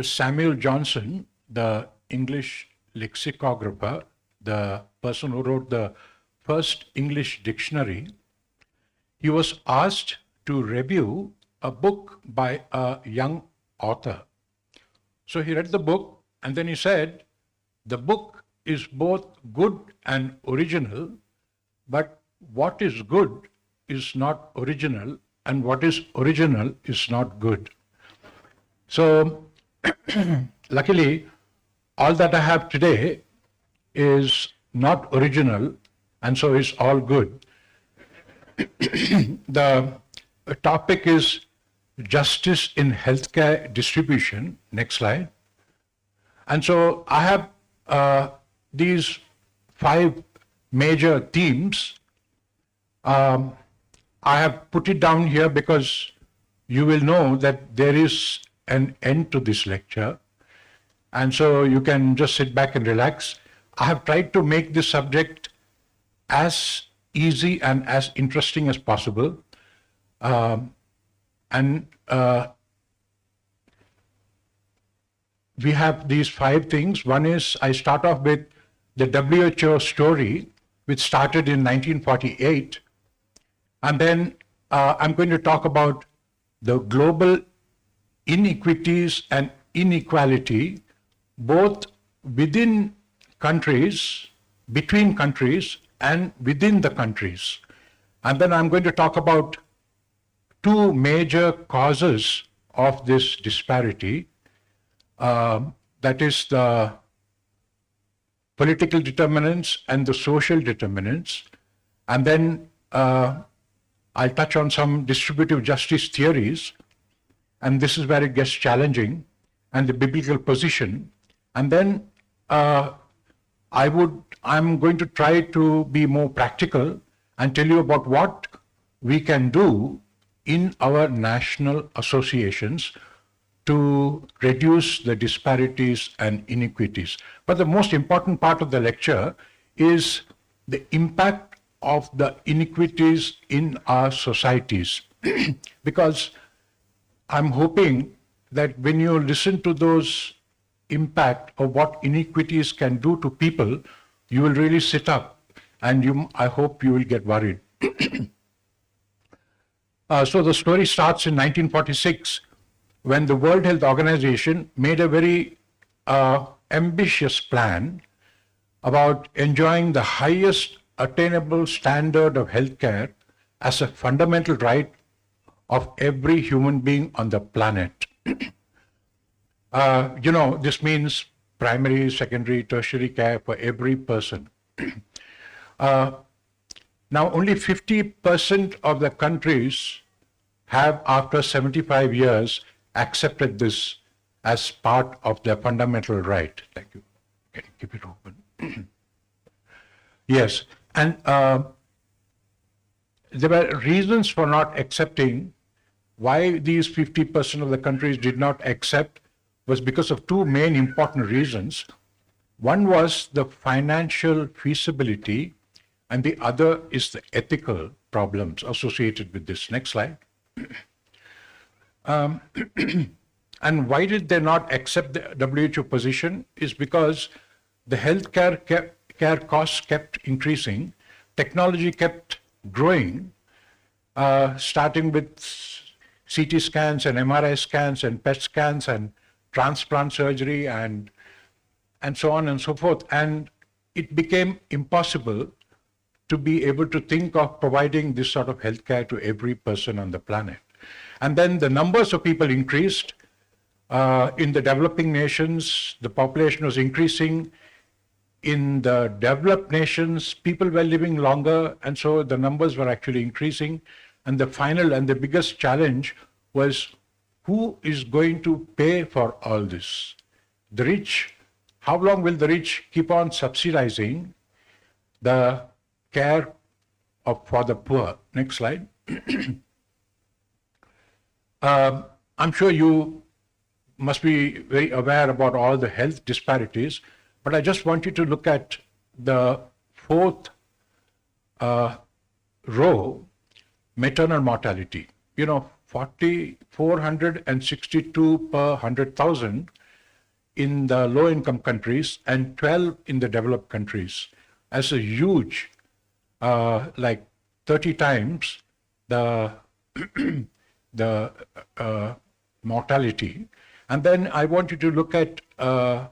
Samuel Johnson, the English lexicographer, the person who wrote the first English dictionary, he was asked to review a book by a young author. So he read the book and then he said, the book is both good and original, but what is good is not original, and what is original is not good. So, luckily, all that I have today is not original, and so is all good. The topic is justice in healthcare distribution. Next slide. And so I have these 5 major themes. I have put it down here because you will know that there is an end to this lecture. And so you can just sit back and relax. I have tried to make this subject as easy and as interesting as possible. We have these 5 things. One is, I start off with the WHO story, which started in 1948. And then I'm going to talk about the global inequities and inequality, both within countries, between countries, and within the countries. And then I'm going to talk about 2 major causes of this disparity. That is the political determinants and the social determinants. And then I'll touch on some distributive justice theories, and this is where it gets challenging, and the biblical position. And then I'm going to try to be more practical and tell you about what we can do in our national associations to reduce the disparities and inequities. But the most important part of the lecture is the impact of the inequities in our societies. Because I'm hoping that when you listen to those impact of what inequities can do to people, you will really sit up, and I hope you will get worried. So the story starts in 1946, when the World Health Organization made a very ambitious plan about enjoying the highest attainable standard of healthcare as a fundamental right of every human being on the planet. This means primary, secondary, tertiary care for every person. Now, only 50% of the countries have, after 75 years, accepted this as part of their fundamental right. Thank you. Can you keep it open? Yes, and there were reasons for not accepting. Why these 50% of the countries did not accept was because of 2 main important reasons. One was the financial feasibility, and the other is the ethical problems associated with this. Next slide. And why did they not accept the WHO position? Is because the healthcare care costs kept increasing, technology kept growing, starting with CT scans and MRI scans and PET scans and transplant surgery and so on and so forth. And it became impossible to be able to think of providing this sort of healthcare to every person on the planet. And then the numbers of people increased. In the developing nations, the population was increasing. In the developed nations, people were living longer, and so the numbers were actually increasing. And the final and the biggest challenge was, who is going to pay for all this? The rich. How long will the rich keep on subsidizing the care for the poor? Next slide. I'm sure you must be very aware about all the health disparities, but I just want you to look at the 4th row, maternal mortality. 462 per 100,000 in the low-income countries and 12 in the developed countries. As a huge, like 30 times the the mortality. And then I want you to look at the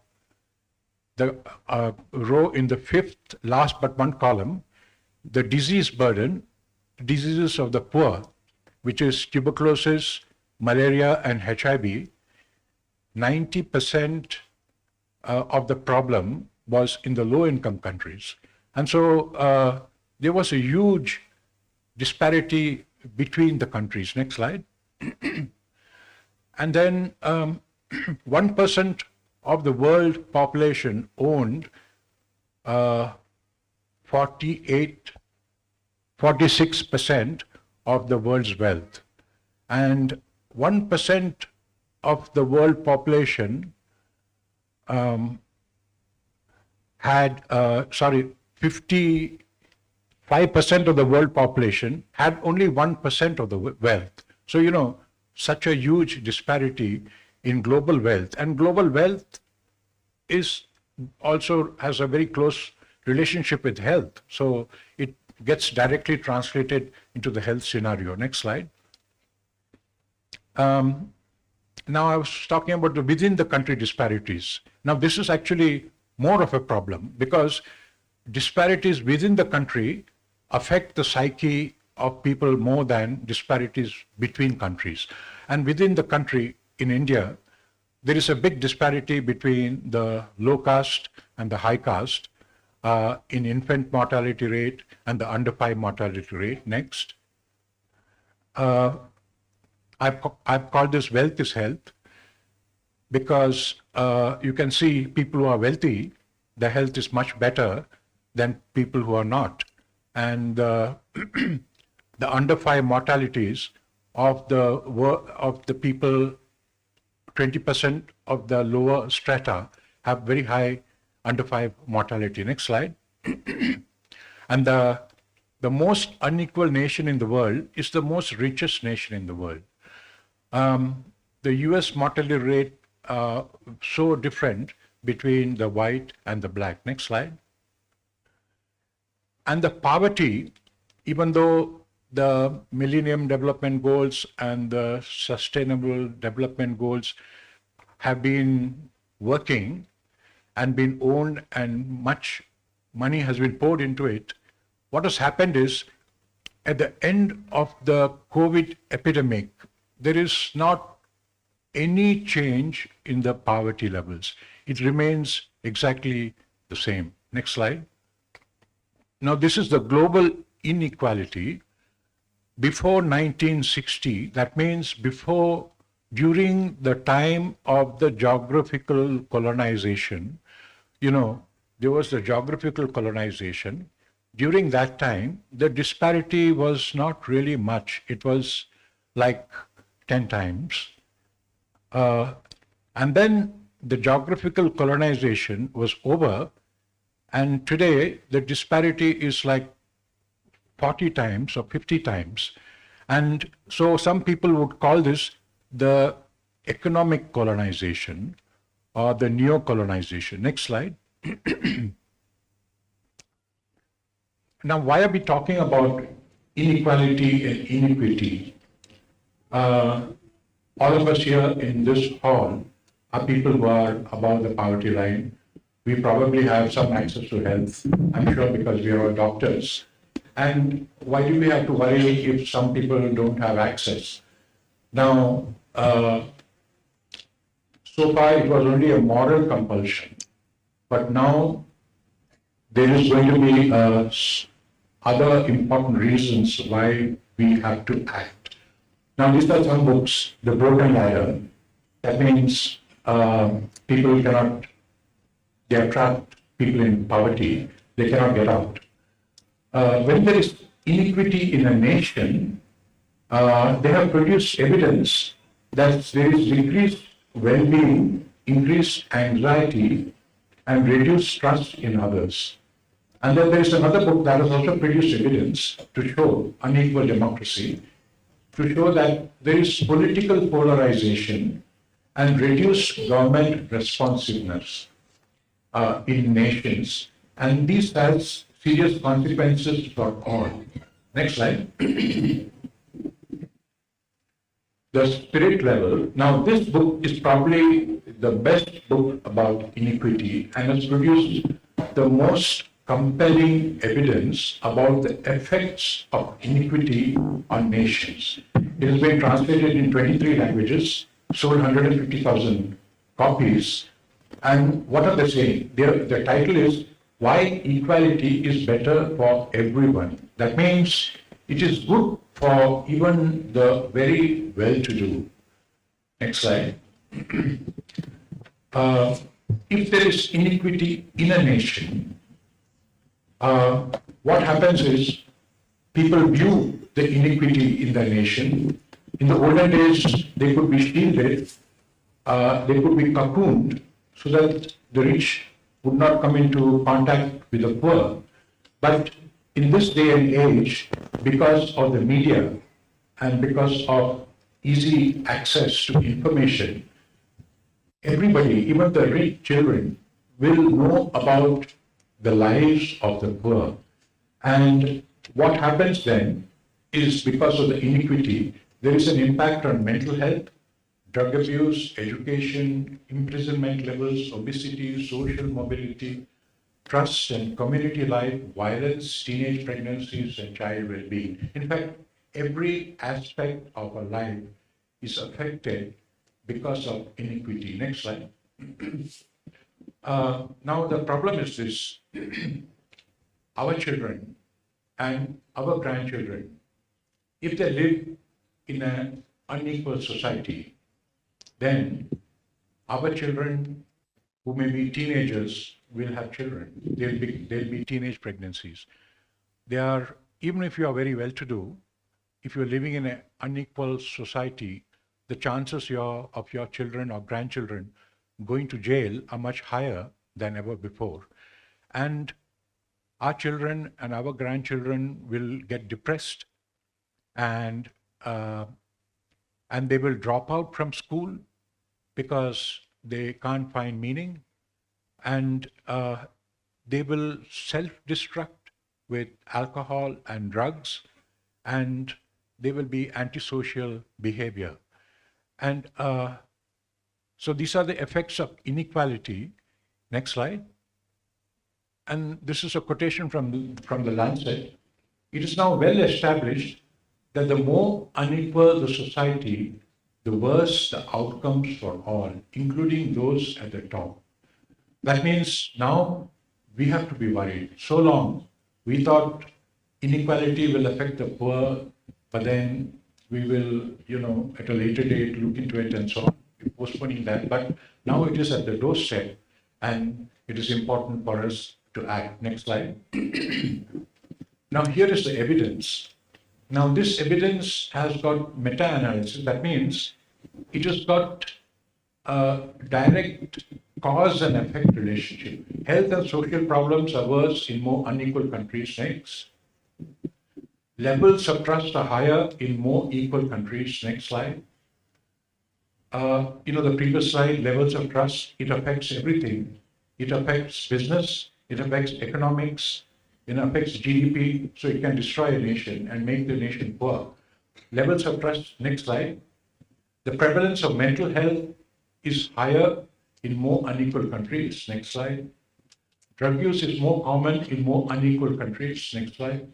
row in the fifth, last but one column, the disease burden, diseases of the poor, which is tuberculosis, malaria, and HIV. 90% of the problem was in the low-income countries. And so there was a huge disparity between the countries. Next slide. And then 1% of the world population owned 46% of the world's wealth. And 1% of the world population had, 55% of the world population had only 1% of the wealth. So, you know, such a huge disparity in global wealth. And global wealth is also has a very close relationship with health. So it gets directly translated into the health scenario. Next slide. Now I was talking about the within the country disparities. Now this is actually more of a problem because disparities within the country affect the psyche of people more than disparities between countries. And within the country, in India, there is a big disparity between the low caste and the high caste in infant mortality rate and the under 5 mortality rate. Next. I've called this wealth is health because you can see people who are wealthy, their health is much better than people who are not. And the under 5 mortalities of the people, 20% of the lower strata have very high under 5 mortality. Next slide. And the most unequal nation in the world is the most richest nation in the world. The US mortality rate so different between the white and the black. Next slide. And the poverty, even though the Millennium Development Goals and the Sustainable Development Goals have been working and been owned and much money has been poured into it, what has happened is at the end of the COVID epidemic, there is not any change in the poverty levels. It remains exactly the same. Next slide. Now, this is the global inequality. Before 1960, that means during the time of the geographical colonization, there was the geographical colonization. During that time, the disparity was not really much. It was like 10 times. And then the geographical colonization was over, and today the disparity is like 40 times or 50 times. And so some people would call this the economic colonization or the neo-colonization. Next slide. Now, why are we talking about inequality and inequity? All of us here in this hall are people who are above the poverty line. We probably have some access to health, I'm sure, because we are doctors. And why do we have to worry if some people don't have access? Now, so far it was only a moral compulsion, but now there is going to be other important reasons why we have to act. Now, these are some books. The Broken Ladder. That means people cannot, they are trapped, people in poverty, they cannot get out. When there is inequity in a nation, they have produced evidence that there is decreased well-being, increased anxiety, and reduced trust in others. And then there is another book that has also produced evidence to show unequal democracy. to show that there is political polarization and reduced government responsiveness in nations, and this has serious consequences for all. Next slide. The spirit level. Now, this book is probably the best book about iniquity and has produced the most compelling evidence about the effects of iniquity on nations. It has been translated in 23 languages, sold 150,000 copies. And what are they saying? The title is Why Equality is Better for Everyone. That means it is good for even the very well-to-do. Next slide. If there is iniquity in a nation, what happens is people view the iniquity in the nation. In the olden days, they could be shielded, they could be cocooned so that the rich would not come into contact with the poor. But in this day and age, because of the media and because of easy access to information, everybody, even the rich children, will know about the lives of the poor. And what happens then is, because of the iniquity, there is an impact on mental health, drug abuse, education, imprisonment levels, obesity, social mobility, trust and community life, violence, teenage pregnancies, and child well-being. In fact, every aspect of our life is affected because of iniquity. Next slide. Now, the problem is this. Our children and our grandchildren, if they live in an unequal society, then our children who may be teenagers will have children. There'll be teenage pregnancies. Even if you are very well-to-do, if you're living in an unequal society, the chances of your children or grandchildren going to jail are much higher than ever before. And our children and our grandchildren will get depressed, and they will drop out from school because they can't find meaning, and they will self-destruct with alcohol and drugs, and they will be antisocial behavior. And so these are the effects of inequality. Next slide. And this is a quotation from the Lancet. It is now well established that the more unequal the society, the worse the outcomes for all, including those at the top. That means now we have to be worried. So long we thought inequality will affect the poor, but then we will, at a later date, look into it and so on, postponing that. But now it is at the doorstep, and it is important for us to act. Next slide. Now, here is the evidence. Now, this evidence has got meta-analysis. That means it has got a direct cause and effect relationship. Health and social problems are worse in more unequal countries. Next. Levels of trust are higher in more equal countries. Next slide. The previous slide, levels of trust, it affects everything. It affects business, it affects economics, it affects GDP, so it can destroy a nation and make the nation poor. Levels of trust, next slide. The prevalence of mental health is higher in more unequal countries. Next slide. Drug use is more common in more unequal countries. Next slide.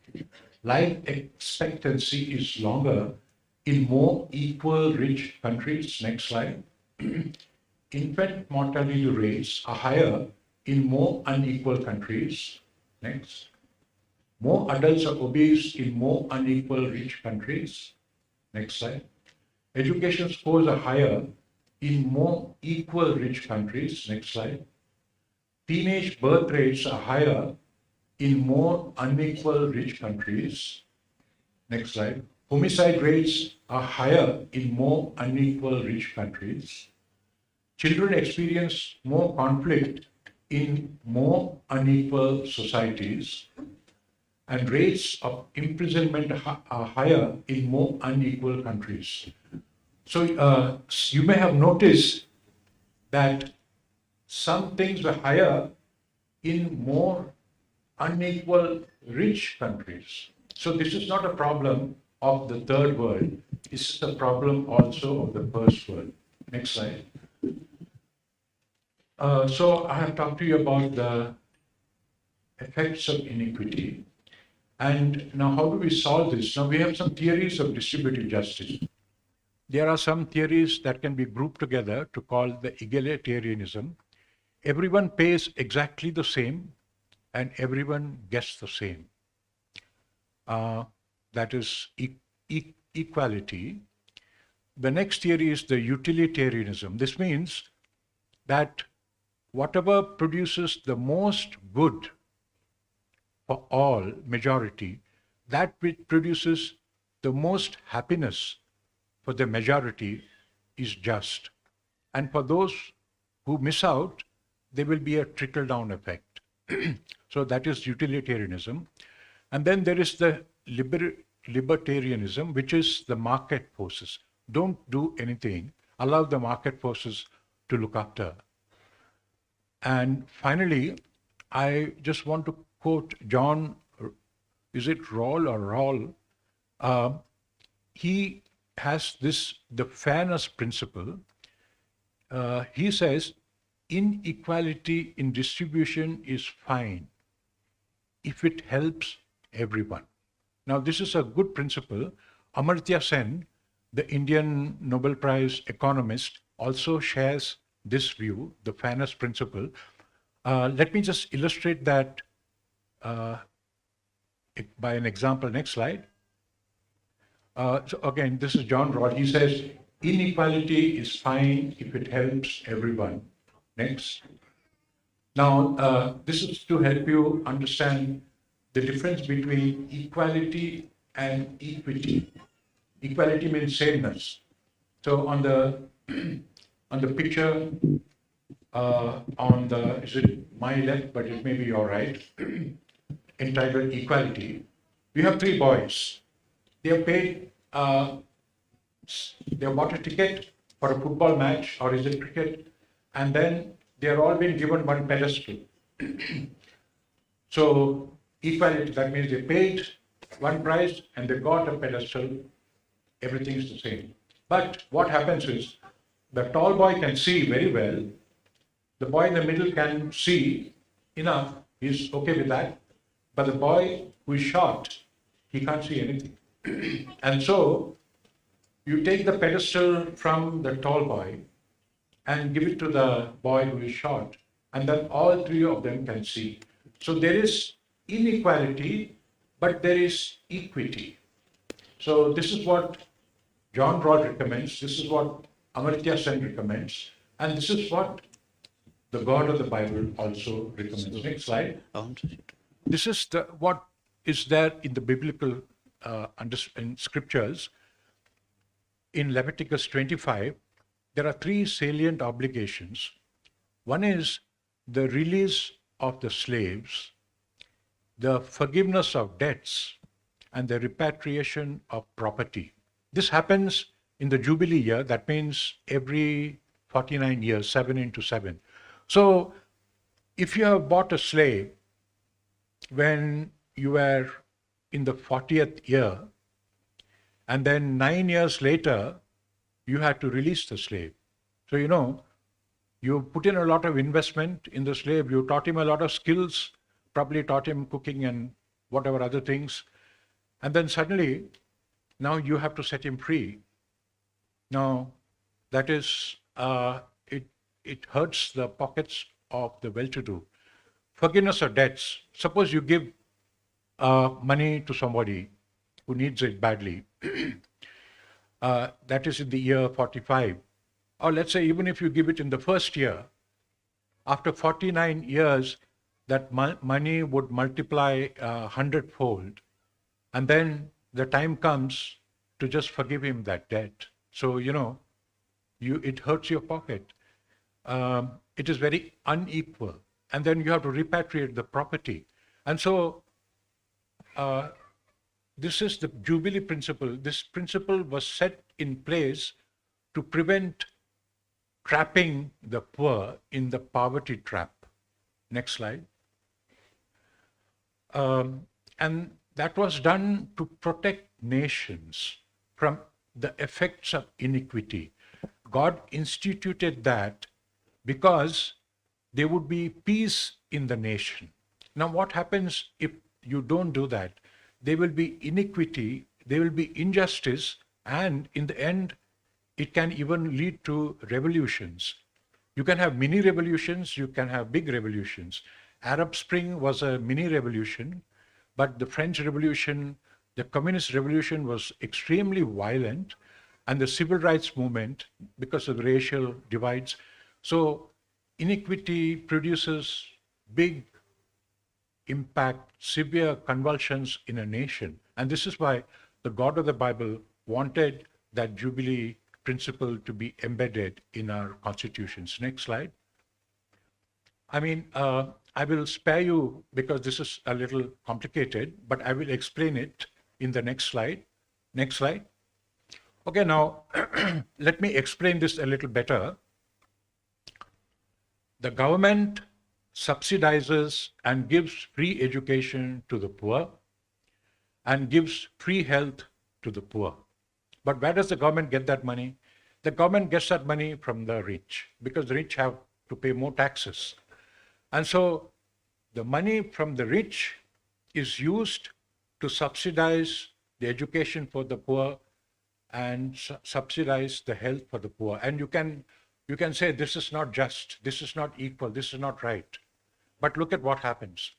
Life expectancy is longer in more equal rich countries. Next slide. Infant mortality rates are higher in more unequal countries. Next. More adults are obese in more unequal rich countries. Next slide. Education scores are higher in more equal rich countries. Next slide. Teenage birth rates are higher in more unequal rich countries. Next slide. Homicide rates are higher in more unequal rich countries. Children experience more conflict in more unequal societies. and rates of imprisonment are higher in more unequal countries. So you may have noticed that some things were higher in more unequal rich countries. So this is not a problem of the third world. This is a problem also of the first world. Next slide. So I have talked to you about the effects of inequity. And now how do we solve this? Now we have some theories of distributive justice. There are some theories that can be grouped together to call the egalitarianism. Everyone pays exactly the same and everyone gets the same. That is equality. The next theory is the utilitarianism. This means that whatever produces the most good for all, majority, that which produces the most happiness for the majority is just. And for those who miss out, there will be a trickle-down effect. So that is utilitarianism. And then there is the libertarianism, which is the market forces. Don't do anything. Allow the market forces to look after. And finally, I just want to quote John, is it Rawls or Rawls? He has this, the fairness principle. He says, inequality in distribution is fine if it helps everyone. Now, this is a good principle. Amartya Sen, the Indian Nobel Prize economist, also shares this view, the fairness principle. Let me just illustrate that by an example. Next slide. So again, this is John Rawls. He says, inequality is fine if it helps everyone. Next. Now, this is to help you understand the difference between equality and equity. Equality means sameness. So on the picture, is it my left, but it may be your right, entitled Equality, we have three boys. They have paid, they have bought a ticket for a football match, or is it cricket, and then they are all being given one pedestal. So equality, that means they paid one price and they got a pedestal, everything is the same. But what happens is, the tall boy can see very well, the boy in the middle can see enough, he's okay with that, but the boy who is short, he can't see anything. And so, you take the pedestal from the tall boy and give it to the boy who is short, and then all three of them can see. So there is inequality, but there is equity. So this is what John Rawls recommends, this is what Amartya Sen recommends, and this is what the God of the Bible also recommends. Next slide. This is what is there in the biblical in scriptures. In Leviticus 25, there are three salient obligations. One is the release of the slaves, the forgiveness of debts, and the repatriation of property. This happens in the Jubilee year. That means every 49 years, 7 into 7. So if you have bought a slave when you were in the 40th year, and then 9 years later, you had to release the slave. So, you put in a lot of investment in the slave, you taught him a lot of skills, probably taught him cooking and whatever other things, and then suddenly, now you have to set him free. Now, that is, it hurts the pockets of the well-to-do. Forgiveness of debts. Suppose you give money to somebody who needs it badly. That is in the year 45. Or let's say even if you give it in the first year, after 49 years, that money would multiply 100-fold. And then the time comes to just forgive him that debt. So, it hurts your pocket. It is very unequal. And then you have to repatriate the property. And so this is the Jubilee principle. This principle was set in place to prevent trapping the poor in the poverty trap. Next slide. And that was done to protect nations from the effects of iniquity. God instituted that because there would be peace in the nation. Now, what happens if you don't do that? There will be iniquity, there will be injustice, and in the end, it can even lead to revolutions. You can have mini revolutions, you can have big revolutions. Arab Spring was a mini revolution, but the French Revolution, the Communist Revolution was extremely violent, and the Civil Rights Movement, because of the racial divides. So iniquity produces big impact, severe convulsions in a nation. And this is why the God of the Bible wanted that Jubilee principle to be embedded in our constitutions. Next slide. I mean, I will spare you because this is a little complicated, but I will explain it in the next slide. Next slide. Okay, now let me explain this a little better. The government subsidizes and gives free education to the poor and gives free health to the poor. But where does the government get that money? The government gets that money from the rich because the rich have to pay more taxes. And so the money from the rich is used to subsidize the education for the poor and subsidize the health for the poor. And you can say this is not just, this is not equal, this is not right. But look at what happens.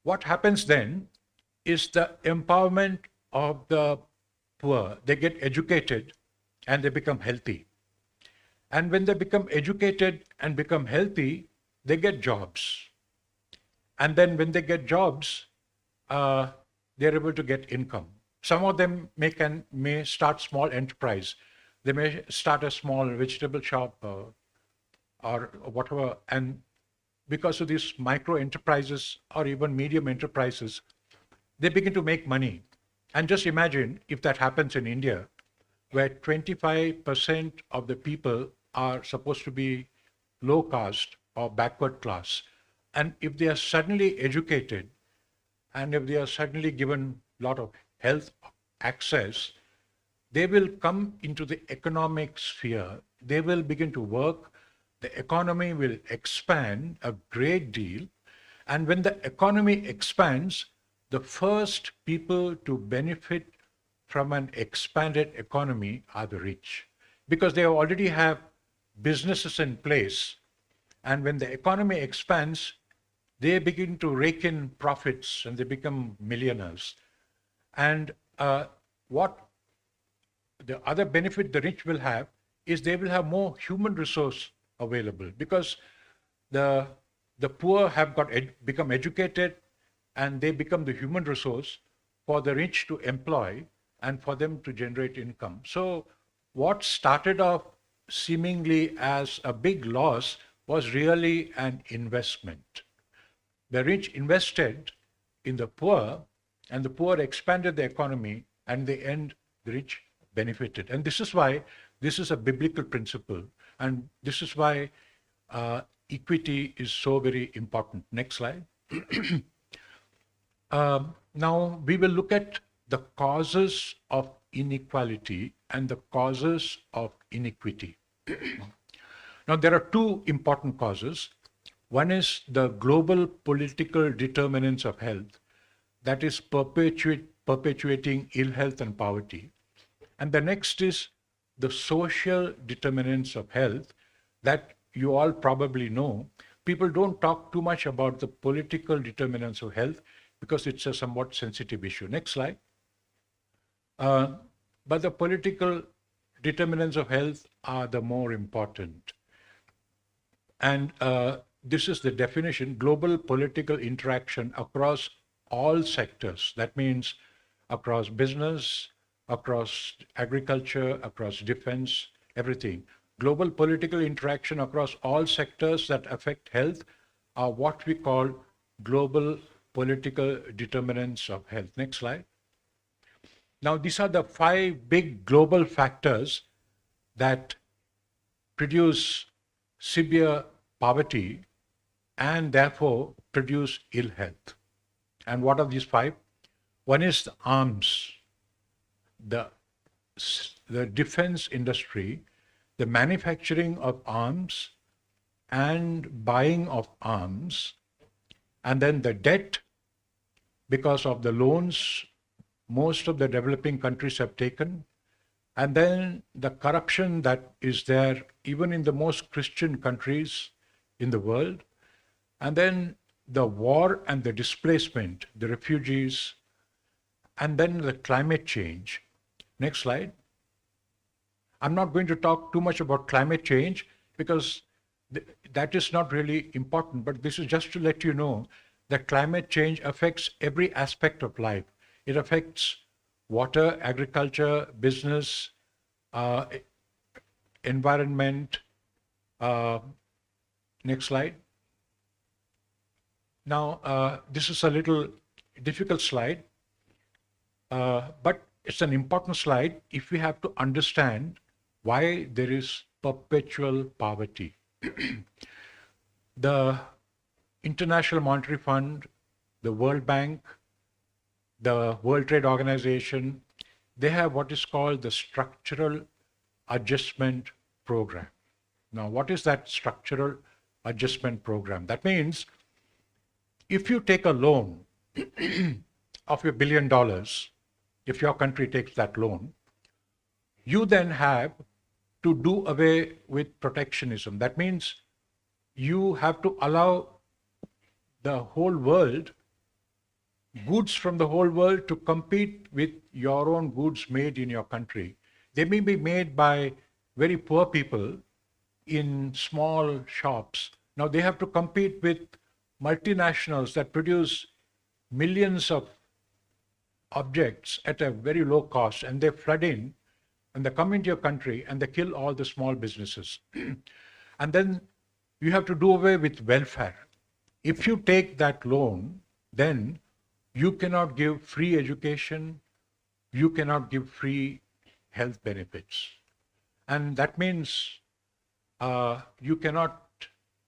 What happens then is the empowerment of the poor. They get educated and they become healthy. And when they become educated and become healthy, they get jobs. And then when they get jobs, they're able to get income. Some of them may start small enterprise. They may start a small vegetable shop or whatever. And because of these micro enterprises or even medium enterprises, they begin to make money. And just imagine if that happens in India, where 25% of the people are supposed to be low caste or backward class. And if they are suddenly educated and if they are suddenly given a lot of health access, they will come into the economic sphere. They will begin to work. The economy will expand a great deal. And when the economy expands, the first people to benefit from an expanded economy are the rich, because they already have businesses in place. And when the economy expands, they begin to rake in profits and they become millionaires. And what the other benefit the rich will have is they will have more human resource available, because the poor have become educated and they become the human resource for the rich to employ and for them to generate income. So what started off seemingly as a big loss was really an investment. The rich invested in the poor, and the poor expanded the economy, and in the end, the rich benefited. And this is why this is a biblical principle, and this is why equity is so very important. Next slide. Now we will look at the causes of inequality and the causes of iniquity. Now there are two important causes. One is the global political determinants of health, that is perpetuating ill health and poverty. And the next is the social determinants of health that you all probably know. People don't talk too much about the political determinants of health because it's a somewhat sensitive issue. Next slide. But the political determinants of health are the more important. And this is the definition: global political interaction across all sectors. That means across business, across agriculture, across defense, everything. Global political interaction across all sectors that affect health are what we call global political determinants of health. Next slide. Now, these are the 5 big global factors that produce severe poverty and therefore produce ill health. And what are these 5? One is the arms, the defense industry, the manufacturing of arms and buying of arms, and then the debt because of the loans most of the developing countries have taken, and then the corruption that is there even in the most Christian countries in the world, and then the war and the displacement, the refugees, and then the climate change. Next slide. I'm not going to talk too much about climate change because that is not really important, but this is just to let you know that climate change affects every aspect of life. It affects water, agriculture, business, environment. Next slide. Now, this is a little difficult slide, but it's an important slide if we have to understand why there is perpetual poverty. The International Monetary Fund, the World Bank, the World Trade Organization, they have what is called the Structural Adjustment Program. Now, what is that Structural Adjustment Program? That means if you take a loan of $1 billion, if your country takes that loan, you then have to do away with protectionism. That means you have to allow the whole world, goods from the whole world, to compete with your own goods made in your country. They may be made by very poor people in small shops. Now they have to compete with multinationals that produce millions of objects at a very low cost, and they flood in and they come into your country and they kill all the small businesses. And then you have to do away with welfare. If you take that loan, then you cannot give free education, you cannot give free health benefits. And that means you cannot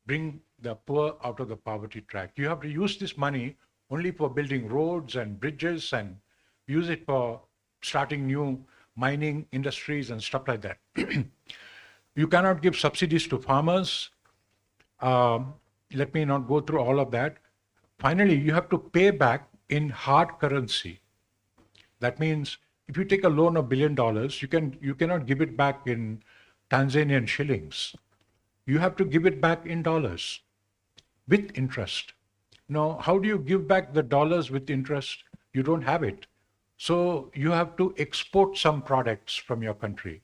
bring the poor out of the poverty track. You have to use this money only for building roads and bridges and use it for starting new mining industries and stuff like that. You cannot give subsidies to farmers. Let me not go through all of that. Finally, you have to pay back in hard currency. That means if you take a loan of $1 billion, you cannot give it back in Tanzanian shillings. You have to give it back in dollars with interest. Now, how do you give back the dollars with interest? You don't have it. So you have to export some products from your country.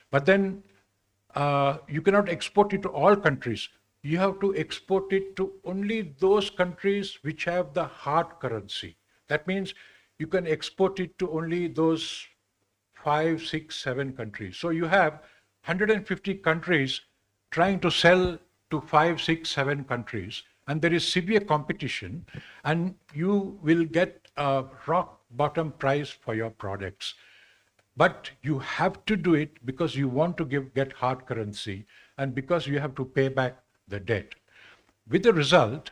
But then you cannot export it to all countries. You have to export it to only those countries which have the hard currency. That means you can export it to only those 5, 6, 7 countries. So you have 150 countries trying to sell to 5, 6, 7 countries, and there is severe competition, and you will get a rock bottom price for your products. But you have to do it because you want to get hard currency and because you have to pay back the debt. With the result,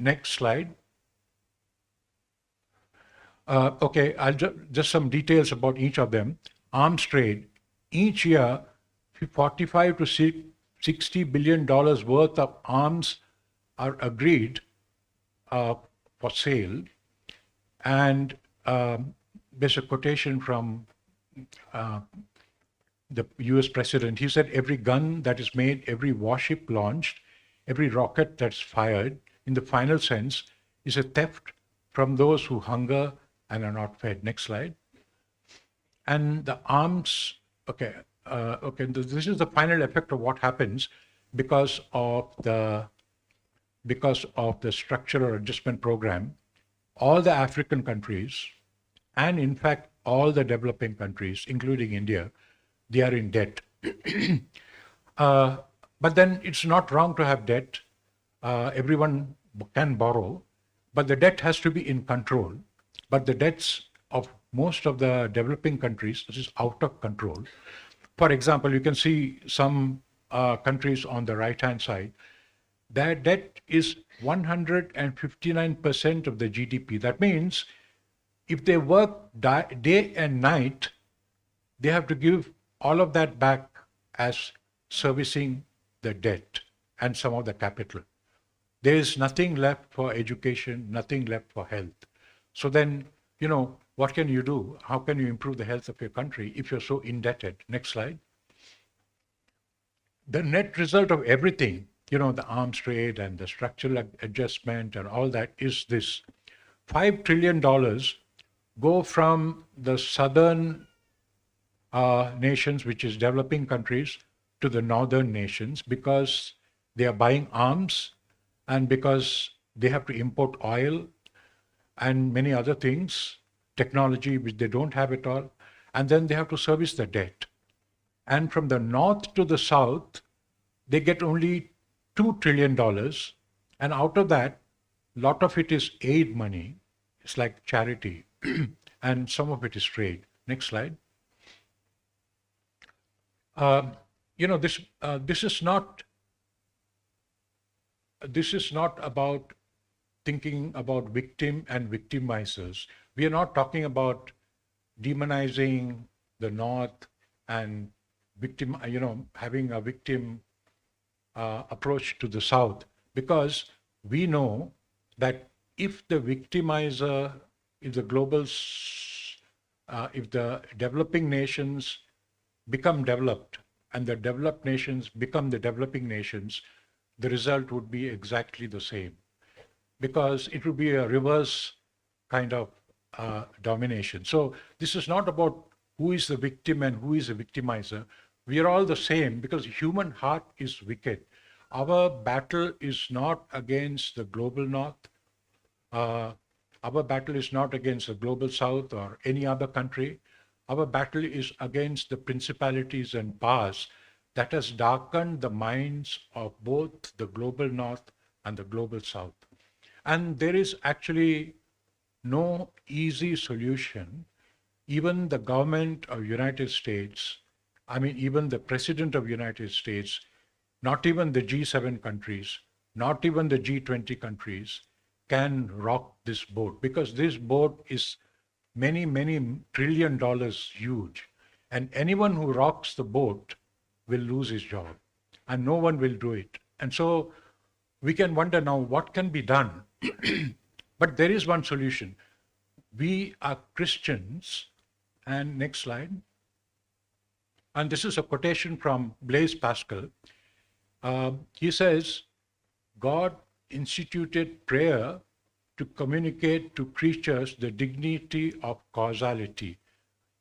next slide. Okay, I'll just some details about each of them. Arms trade, each year, $45 to $60 billion worth of arms are agreed for sale. And there's a quotation from the US president. He said, every gun that is made, every warship launched, every rocket that's fired, in the final sense, is a theft from those who hunger and are not fed. Next slide. And the arms, this is the final effect of what happens because of the structural adjustment program. All the African countries, and in fact, all the developing countries, including India, they are in debt. But then it's not wrong to have debt. Everyone can borrow, but the debt has to be in control. But the debts of most of the developing countries is out of control. For example, you can see some countries on the right-hand side. Their debt is 159% of the GDP. That means if they work day and night, they have to give all of that back as servicing the debt and some of the capital. There is nothing left for education, nothing left for health. So then, what can you do? How can you improve the health of your country if you're so indebted? Next slide. The net result of everything, the arms trade and the structural adjustment and all that is this. $5 trillion go from the southern nations, which is developing countries, to the northern nations because they are buying arms and because they have to import oil and many other things, technology which they don't have at all, and then they have to service the debt. And from the north to the south, they get only $2 trillion. And out of that, a lot of it is aid money. It's like charity. And some of it is trade. Next slide. This is not about thinking about victim and victimizers. We are not talking about demonizing the North and having a victim approach to the South, because we know that if the victimizer, if the developing nations become developed and the developed nations become the developing nations, the result would be exactly the same, because it would be a reverse kind of domination. So this is not about who is the victim and who is the victimizer. We are all the same because human heart is wicked. Our battle is not against the global North. Our battle is not against the global South or any other country. Our battle is against the principalities and powers that has darkened the minds of both the global North and the global South. And there is actually no easy solution. Even the government of United States, even the President of United States, not even the G7 countries, not even the G20 countries can rock this boat, because this boat is many, many trillion dollars huge. And anyone who rocks the boat will lose his job, and no one will do it. And so we can wonder now what can be done. But there is one solution. We are Christians. And next slide. And this is a quotation from Blaise Pascal. He says, God instituted prayer to communicate to creatures the dignity of causality.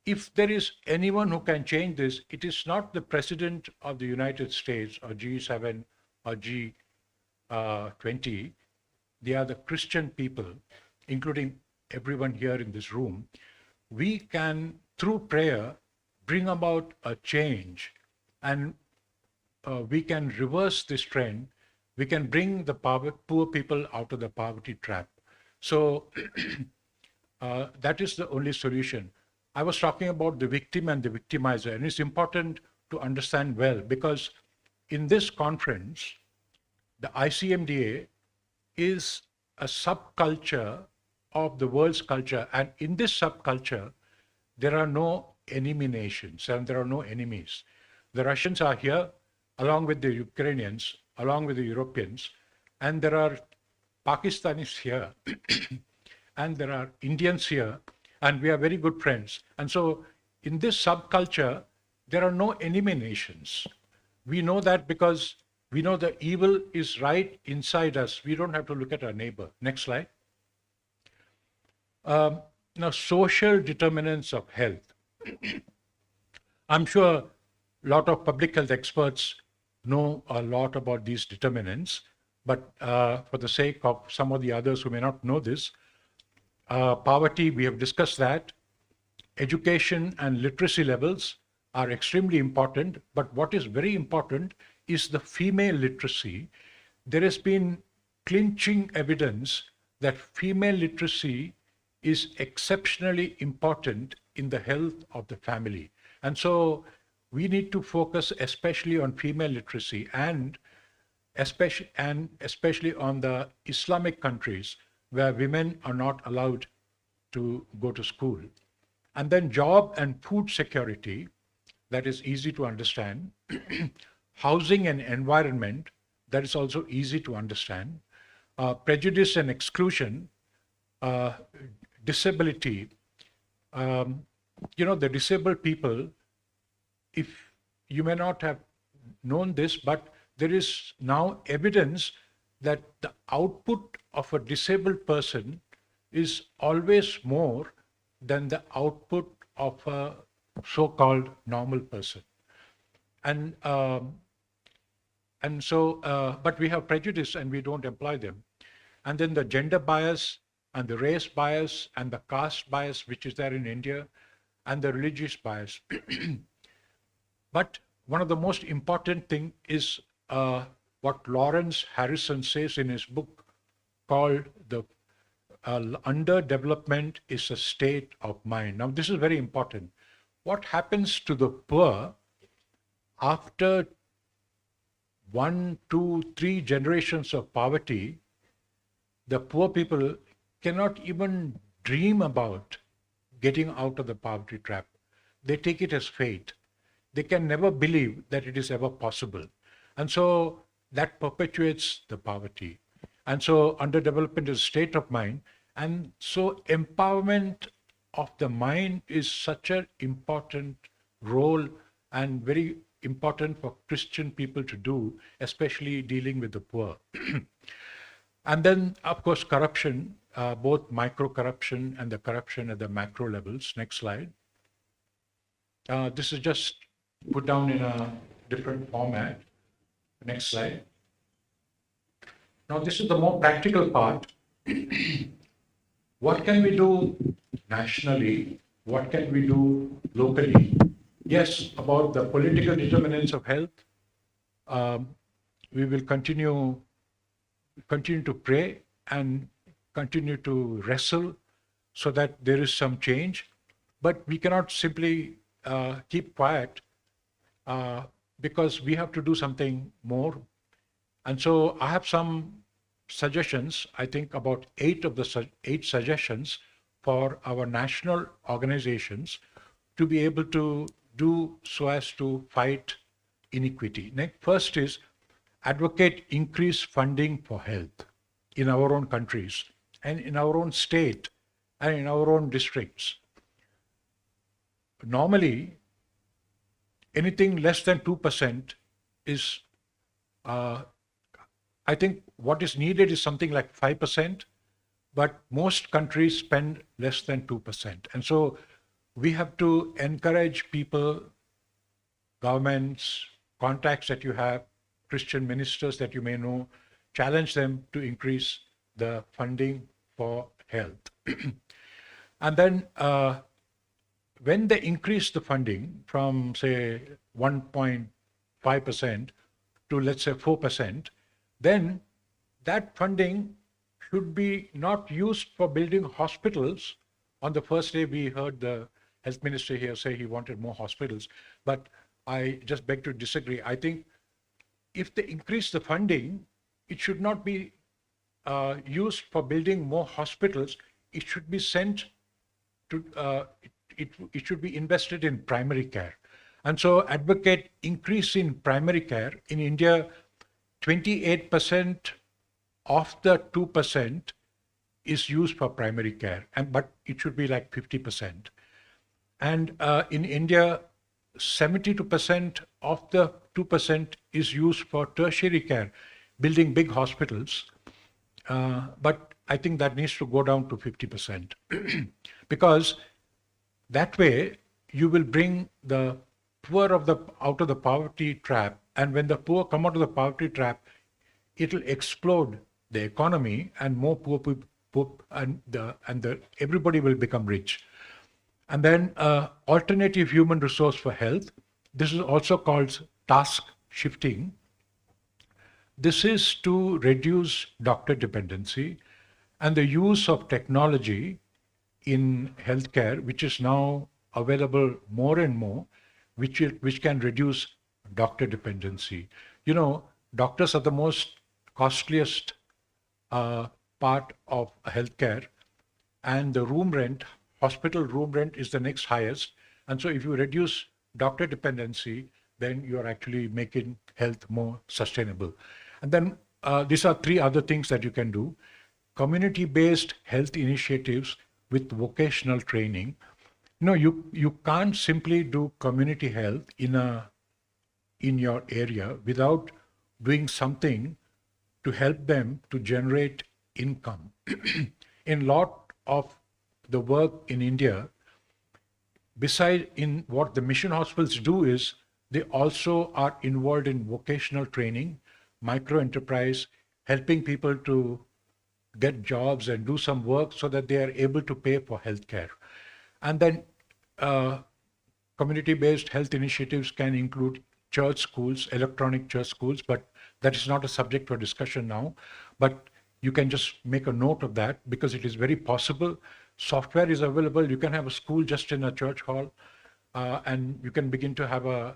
If there is anyone who can change this, it is not the President of the United States or G7 or G20. They are the Christian people, including everyone here in this room. We can, through prayer, bring about a change, and we can reverse this trend. We can bring the poor people out of the poverty trap. So that is the only solution. I was talking about the victim and the victimizer, and it's important to understand well, because in this conference, the ICMDA is a subculture of the world's culture, and in this subculture, there are no enemy nations and there are no enemies. The Russians are here, along with the Ukrainians, along with the Europeans, and there are Pakistanis here, and there are Indians here, and we are very good friends. And so in this subculture, there are no enemy nations. We know that because we know the evil is right inside us. We don't have to look at our neighbor. Next slide. Now, social determinants of health. I'm sure a lot of public health experts know a lot about these determinants, but for the sake of some of the others who may not know this, poverty, we have discussed that. Education and literacy levels are extremely important, but what is very important is the female literacy. There has been clinching evidence that female literacy is exceptionally important in the health of the family. And so we need to focus especially on female literacy and especially on the Islamic countries where women are not allowed to go to school. And then job and food security, that is easy to understand. Housing and environment, that is also easy to understand. Prejudice and exclusion, uh, disability. The disabled people, if you may not have known this, but there is now evidence that the output of a disabled person is always more than the output of a so-called normal person. And but we have prejudice and we don't employ them. And then the gender bias and the race bias and the caste bias, which is there in India, and the religious bias. But one of the most important thing is what Lawrence Harrison says in his book called the underdevelopment is a state of mind. Now, this is very important. What happens to the poor after 1, 2, 3 generations of poverty? The poor people cannot even dream about getting out of the poverty trap. They take it as fate. They can never believe that it is ever possible. And so that perpetuates the poverty. And so underdevelopment is a state of mind. And so empowerment of the mind is such an important role and very important for Christian people to do, especially dealing with the poor. And then, of course, corruption, both micro corruption and the corruption at the macro levels. Next slide. This is just put down in a different format. Next slide. Now, this is the more practical part. What can we do nationally? What can we do locally? Yes, about the political determinants of health, we will continue to pray and continue to wrestle so that there is some change. But we cannot simply keep quiet because we have to do something more. And so I have some suggestions, I think about 8 of the 8 suggestions for our national organizations to be able to do so as to fight inequity. Next, first is advocate increased funding for health in our own countries and in our own state and in our own districts. Normally, anything less than 2% is, I think what is needed is something like 5%, but most countries spend less than 2%. And so we have to encourage people, governments, contacts that you have, Christian ministers that you may know, challenge them to increase the funding for health. And then when they increase the funding from, say, 1.5% to, let's say, 4%, then that funding should be not used for building hospitals. On the first day, we heard the health minister here say he wanted more hospitals, but I just beg to disagree. I think if they increase the funding, it should not be used for building more hospitals. It should be sent to, it should be invested in primary care. And so advocate increase in primary care. In India, 28% of the 2% is used for primary care, but it should be like 50%. And in India, 72% of the 2% is used for tertiary care, building big hospitals. But I think that needs to go down to 50%. Because that way you will bring the poor out of the poverty trap. And when the poor come out of the poverty trap, it will explode the economy, and more poor people, everybody will become rich. And then alternative human resource for health. This is also called task shifting. This is to reduce doctor dependency and the use of technology in healthcare, which is now available more and more, which can reduce doctor dependency. You know, doctors are the most costliest uh, part of healthcare, and the room rent, hospital room rent, is the next highest. And so, if you reduce doctor dependency, then you are actually making health more sustainable. And then these are three other things that you can do: community-based health initiatives with vocational training. You can't simply do community health in your area without doing something to help them to generate income. In lot of the work in India, beside in what the mission hospitals do, is they also are involved in vocational training, micro enterprise, helping people to get jobs and do some work so that they are able to pay for healthcare. And then uh, community-based health initiatives can include church schools, electronic church schools, but that is not a subject for discussion now. But you can just make a note of that because it is very possible. Software is available. You can have a school just in a church hall, and you can begin to have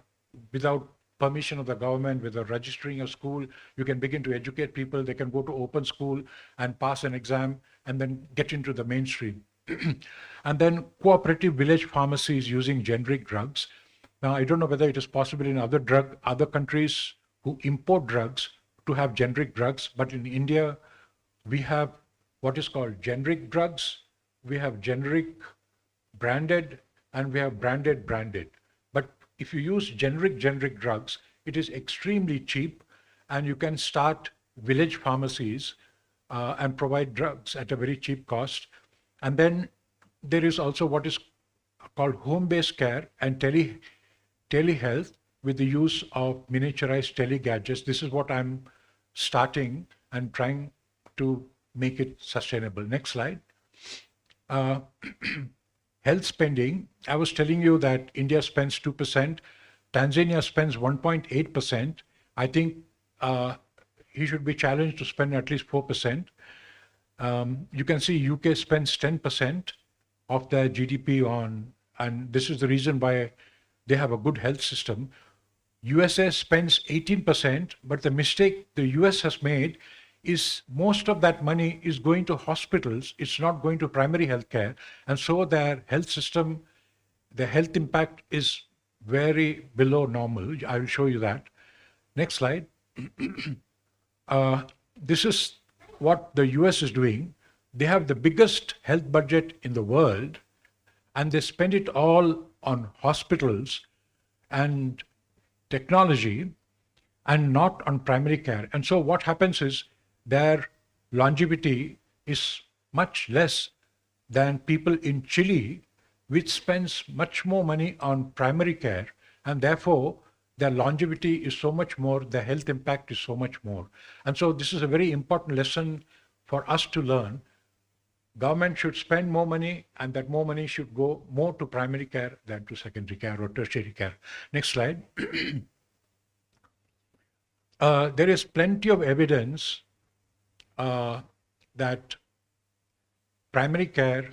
without permission of the government, with registering a school, you can begin to educate people. They can go to open school and pass an exam and then get into the mainstream. And then cooperative village pharmacies using generic drugs. Now, I don't know whether it is possible in other countries who import drugs to have generic drugs, but in India, we have what is called generic drugs, we have generic branded, and we have branded. But if you use generic drugs, it is extremely cheap, and you can start village pharmacies and provide drugs at a very cheap cost. And then there is also what is called home-based care and telehealth with the use of miniaturized telegadgets. This is what I'm starting and trying to make it sustainable. Next slide. Uh, health spending. I was telling you that India spends 2%, Tanzania spends 1.8%. I think he should be challenged to spend at least 4%. You can see UK spends 10% of their GDP on, and this is the reason why they have a good health system. USA spends 18%, but the mistake the US has made is most of that money is going to hospitals. It's not going to primary health care. And so their health system, the health impact is very below normal. I will show you that. Next slide. This is what the US is doing. They have the biggest health budget in the world, and they spend it all on hospitals and technology and not on primary care. And so what happens is their longevity is much less than people in Chile, which spends much more money on primary care, and therefore their longevity is so much more, the health impact is so much more. And so this is a very important lesson for us to learn. Government should spend more money, and that more money should go more to primary care than to secondary care or tertiary care. Next slide. There is plenty of evidence that primary care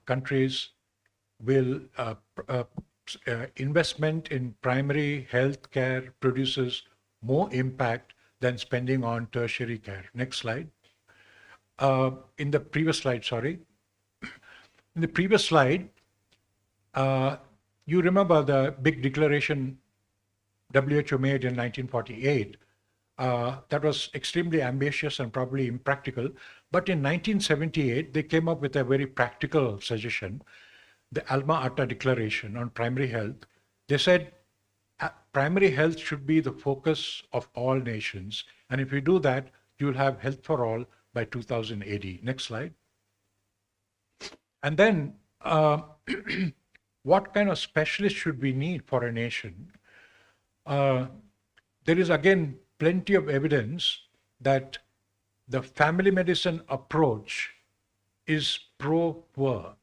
countries will investment in primary health care produces more impact than spending on tertiary care. Next slide. In the previous slide, sorry. In the previous slide, you remember the big declaration WHO made in 1948. That was extremely ambitious and probably impractical. But in 1978, they came up with a very practical suggestion, the Alma Ata Declaration on Primary Health. They said primary health should be the focus of all nations. And if you do that, you will have health for all by 2000 AD. Next slide. And then what kind of specialists should we need for a nation? There is again plenty of evidence that the family medicine approach is pro-poor.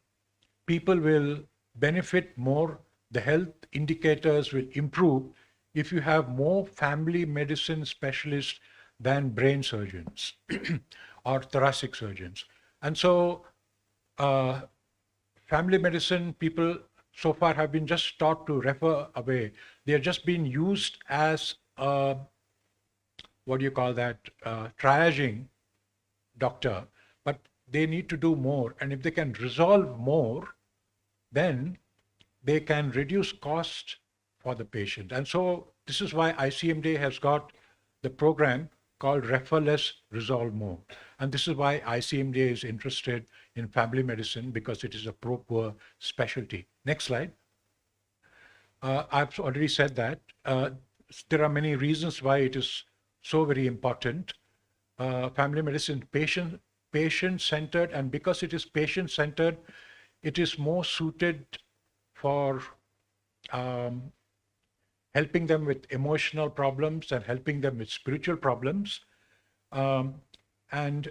People will benefit more, the health indicators will improve if you have more family medicine specialists than brain surgeons. or thoracic surgeons. And so family medicine people so far have been just taught to refer away. They are just being used as what do you call that, triaging doctor, but they need to do more. And if they can resolve more, then they can reduce cost for the patient. And so this is why ICMDA has got the program called Refer Less, Resolve More. And this is why ICMDA is interested in family medicine, because it is a pro-poor specialty. Next slide. I've already said that. There are many reasons why it is so very important. Family medicine patient-centered, and because it is patient-centered, it is more suited for helping them with emotional problems and helping them with spiritual problems. And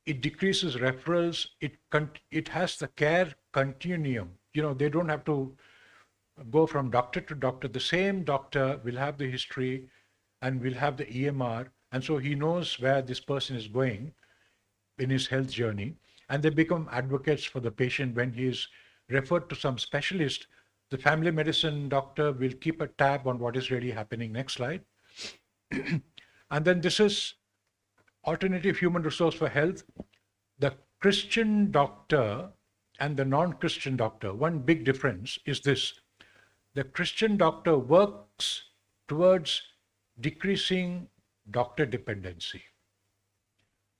it decreases referrals. It has the care continuum. You know, they don't have to go from doctor to doctor. The same doctor will have the history and will have the EMR. And so he knows where this person is going in his health journey. And they become advocates for the patient. When he is referred to some specialist, the family medicine doctor will keep a tab on what is really happening. Next slide. And then this is alternative human resource for health. The Christian doctor and the non-Christian doctor, one big difference is this. The Christian doctor works towards decreasing doctor dependency.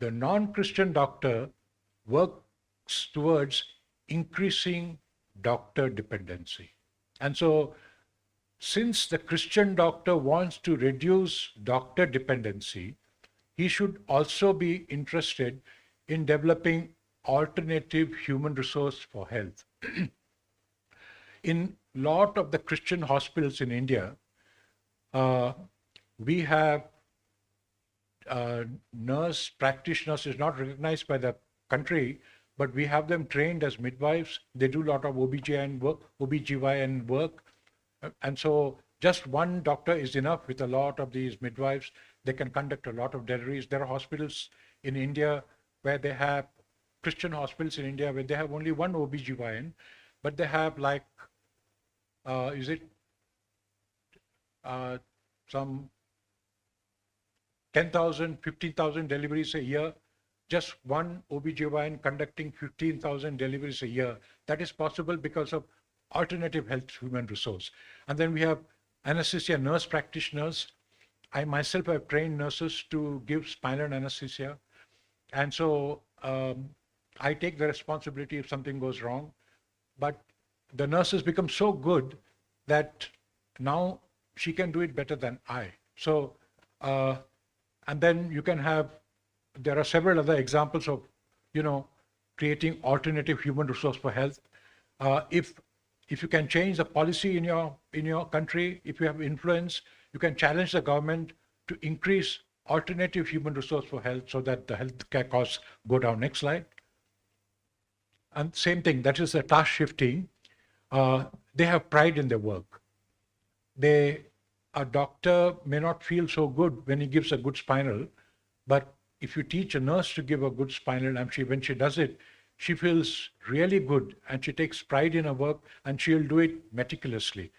The non-Christian doctor works towards increasing doctor dependency. And so, since the Christian doctor wants to reduce doctor dependency, he should also be interested in developing alternative human resource for health. In a lot of the Christian hospitals in India, we have nurse practitioners is not recognized by the country, but we have them trained as midwives. They do a lot of OBGYN work. And so just one doctor is enough with a lot of these midwives. They can conduct a lot of deliveries. There are hospitals in India where they have, Christian hospitals in India where they have only one OBGYN, but they have like, some 10,000, 15,000 deliveries a year. Just one OBGYN conducting 15,000 deliveries a year. That is possible because of alternative health human resource. And then we have anesthesia nurse practitioners. I myself have trained nurses to give spinal anesthesia. And so I take the responsibility if something goes wrong. But the nurses become so good that now she can do it better than I. So, and then you can have, there are several other examples of, creating alternative human resource for health. If you can change the policy in your country, if you have influence, you can challenge the government to increase alternative human resource for health so that the healthcare costs go down. Next slide. And same thing, that is the task shifting. They have pride in their work. A doctor may not feel so good when he gives a good spinal, but if you teach a nurse to give a good spinal, and when she does it, she feels really good and she takes pride in her work and she'll do it meticulously.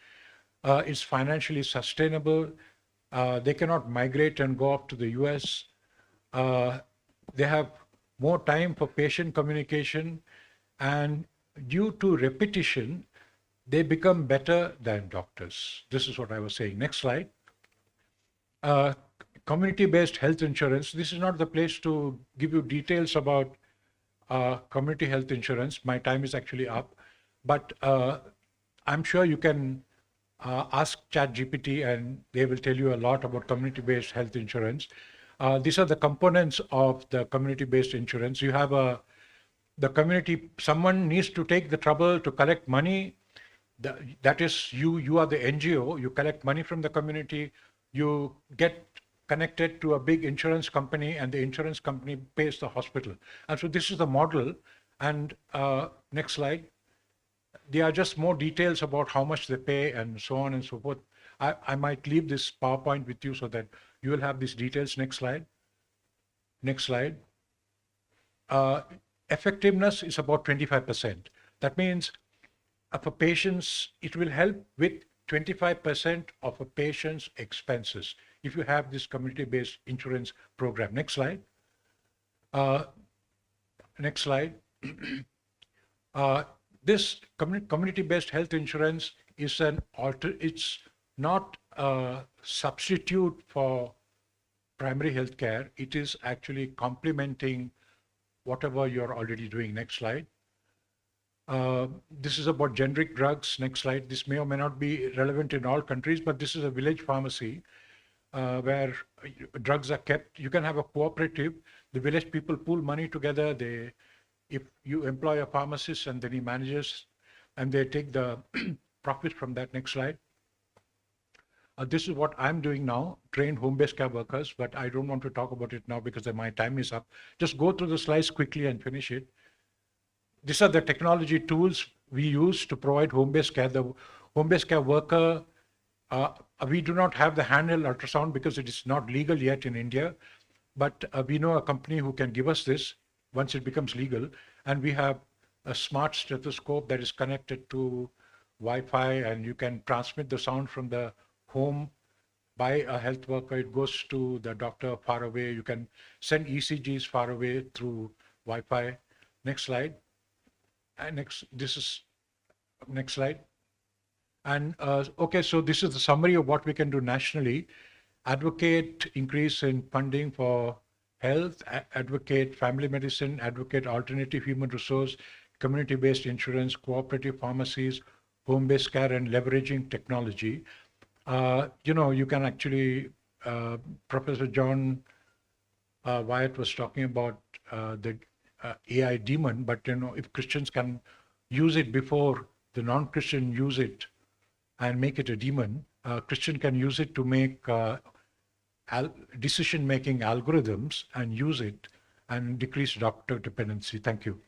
It's financially sustainable. They cannot migrate and go off to the US. They have more time for patient communication, and due to repetition, they become better than doctors. This is what I was saying. Next slide. Community-based health insurance. This is not the place to give you details about community health insurance. My time is actually up. But I'm sure you can ask ChatGPT and they will tell you a lot about community-based health insurance. These are the components of the community-based insurance. You have the community, someone needs to take the trouble to collect money. That is, you are the NGO, you collect money from the community, you get connected to a big insurance company, and the insurance company pays the hospital. And so this is the model. And next slide. There are just more details about how much they pay and so on and so forth. I might leave this PowerPoint with you so that you will have these details. Next slide. Next slide. effectiveness is about 25%. That means for patients, it will help with 25% of a patient's expenses if you have this community-based insurance program. Next slide. Next slide. This community-based health insurance is it's not a substitute for primary health care. It is actually complementing whatever you're already doing. Next slide. This is about generic drugs. Next slide. This may or may not be relevant in all countries, but this is a village pharmacy where drugs are kept. You can have a cooperative. The village people pool money together. If you employ a pharmacist and then he manages, and they take the profit from that. Next slide. This is what I'm doing now, train home-based care workers, but I don't want to talk about it now because my time is up. Just go through the slides quickly and finish it. These are the technology tools we use to provide home-based care. The home-based care worker, we do not have the handheld ultrasound because it is not legal yet in India, but we know a company who can give us this once it becomes legal. And we have a smart stethoscope that is connected to Wi-Fi, and you can transmit the sound from the home by a health worker. It goes to the doctor far away. You can send ECGs far away through Wi-Fi. Next slide. And next slide. And okay, so this is the summary of what we can do nationally. Advocate increase in funding for health, advocate family medicine, advocate alternative human resource, community-based insurance, cooperative pharmacies, home-based care, and leveraging technology. You can actually, Professor John Wyatt was talking about the AI demon, but if Christians can use it before the non-Christian use it and make it a demon, Christian can use it to make decision-making algorithms and use it and decrease doctor dependency. Thank you.